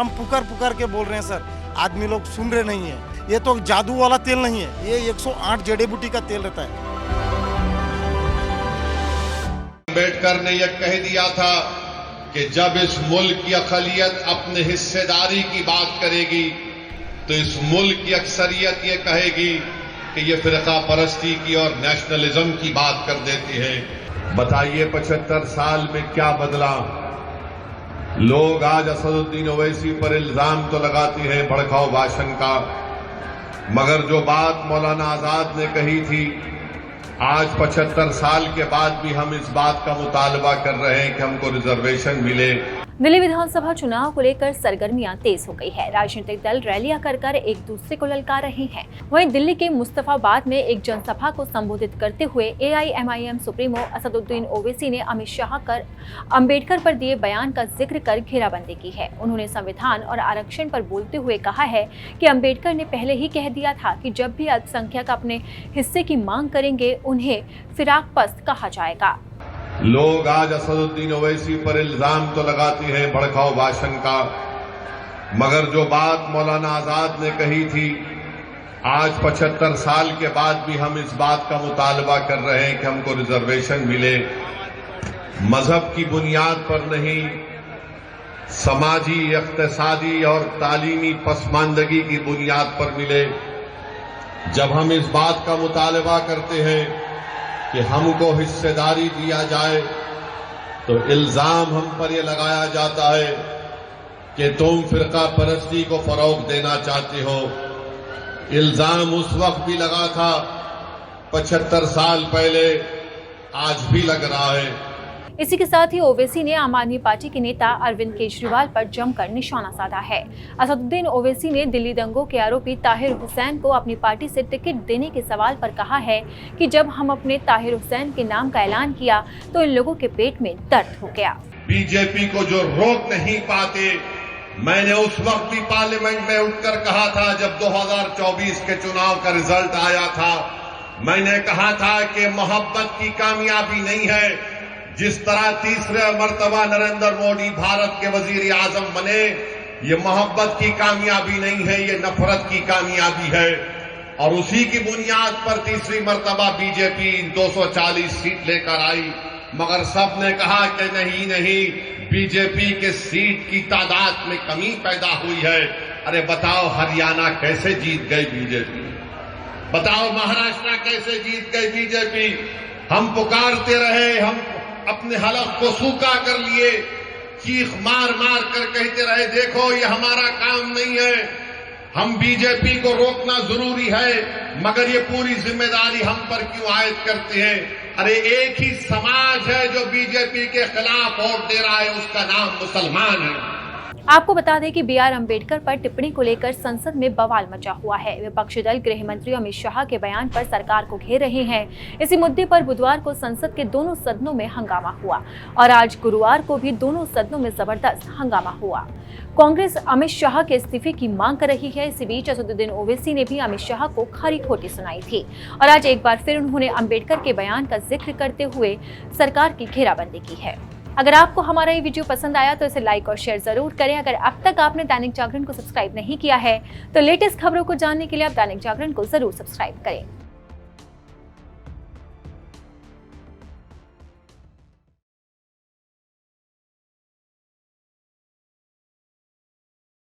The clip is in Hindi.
हम पुकार पुकार के बोल रहे हैं सर, आदमी लोग सुन रहे नहीं है। ये तो जादू वाला तेल नहीं है, ये 108 जड़ी बूटी का तेल रहता है। अम्बेडकर ने यह कह दिया था कि जब इस मुल्क की अक़लियत अपने हिस्सेदारी की बात करेगी तो इस मुल्क की अक्सरियत ये कहेगी कि ये फिरका परस्ती की और नेशनलिज्म की बात कर देती है। बताइए 75 साल में क्या बदला। लोग आज असदुद्दीन ओवैसी पर इल्जाम तो लगाते हैं भड़काऊ भाषण का, मगर जो बात मौलाना आजाद ने कही थी, आज 75 साल के बाद भी हम इस बात का मुतालबा कर रहे हैं कि हमको रिजर्वेशन मिले। दिल्ली विधानसभा चुनाव को लेकर सरगर्मियां तेज हो गई है। राजनीतिक दल रैलियां कर एक दूसरे को ललकार रहे हैं। वहीं दिल्ली के मुस्तफाबाद में एक जनसभा को संबोधित करते हुए एआईएमआईएम सुप्रीमो असदुद्दीन ओवैसी ने अमित शाह कर अंबेडकर पर दिए बयान का जिक्र कर घेराबंदी की है। उन्होंने संविधान और आरक्षण पर बोलते हुए कहा है कि अंबेडकर ने पहले ही कह दिया था कि जब भी अल्पसंख्यक अपने हिस्से की मांग करेंगे उन्हें फिराकपस्त कहा जाएगा। लोग आज असदुद्दीन ओवैसी पर इल्जाम तो लगाते हैं भड़काऊ भाषण का, मगर जो बात मौलाना आजाद ने कही थी, आज 75 साल के बाद भी हम इस बात का मुतालबा कर रहे हैं कि हमको रिजर्वेशन मिले। मजहब की बुनियाद पर नहीं, समाजी, इक्तिसादी और तालीमी पसमानदगी की बुनियाद पर मिले। जब हम इस बात का मुतालबा करते हैं कि हमको हिस्सेदारी दिया जाए तो इल्जाम हम पर यह लगाया जाता है कि तुम फिरका परस्ती को फरोग देना चाहते हो। इल्जाम उस वक्त भी लगा था 75 साल पहले, आज भी लग रहा है। इसी के साथ ही ओवैसी ने आम आदमी पार्टी के नेता अरविंद केजरीवाल पर जमकर निशाना साधा है। असदुद्दीन ओवैसी ने दिल्ली दंगों के आरोपी ताहिर हुसैन को अपनी पार्टी से टिकट देने के सवाल पर कहा है कि जब हम अपने ताहिर हुसैन के नाम का ऐलान किया तो इन लोगों के पेट में दर्द हो गया। बीजेपी को जो रोक नहीं पाते, मैंने उस वक्त भी पार्लियामेंट में उठकर कहा था जब 2024 के चुनाव का रिजल्ट आया था, मैंने कहा था कि मोहब्बत की कामयाबी नहीं है। जिस तरह तीसरे मर्तबा नरेंद्र मोदी भारत के वजीर आजम बने, ये मोहब्बत की कामयाबी नहीं है, ये नफरत की कामयाबी है। और उसी की बुनियाद पर तीसरी मर्तबा बीजेपी 240 सीट लेकर आई, मगर सबने कहा कि नहीं, बीजेपी के सीट की तादाद में कमी पैदा हुई है। अरे बताओ हरियाणा कैसे जीत गई बीजेपी, बताओ महाराष्ट्र कैसे जीत गई बीजेपी। हम पुकारते रहे, हम अपने हलफ को सूखा कर लिए, चीख मार मार कर कहते रहे देखो ये हमारा काम नहीं है, हम बीजेपी को रोकना जरूरी है, मगर ये पूरी जिम्मेदारी हम पर क्यों आयद करते हैं। अरे एक ही समाज है जो बीजेपी के खिलाफ वोट दे रहा है, उसका नाम मुसलमान है। आपको बता दें कि BR अम्बेडकर पर टिप्पणी को लेकर संसद में बवाल मचा हुआ है। विपक्षी दल गृह मंत्री अमित शाह के बयान पर सरकार को घेर रहे हैं। इसी मुद्दे पर बुधवार को संसद के दोनों सदनों में हंगामा हुआ और आज गुरुवार को भी दोनों सदनों में जबरदस्त हंगामा हुआ। कांग्रेस अमित शाह के इस्तीफे की मांग कर रही है। इसी बीच असदुद्दीन ओवैसी ने भी अमित शाह को खरी खोटी सुनाई थी और आज एक बार फिर उन्होंने अम्बेडकर के बयान का जिक्र करते हुए सरकार की घेराबंदी की है। अगर आपको हमारा ये वीडियो पसंद आया तो इसे लाइक और शेयर जरूर करें। अगर अब तक आपने दैनिक जागरण को सब्सक्राइब नहीं किया है तो लेटेस्ट खबरों को जानने के लिए आप दैनिक जागरण को जरूर सब्सक्राइब करें।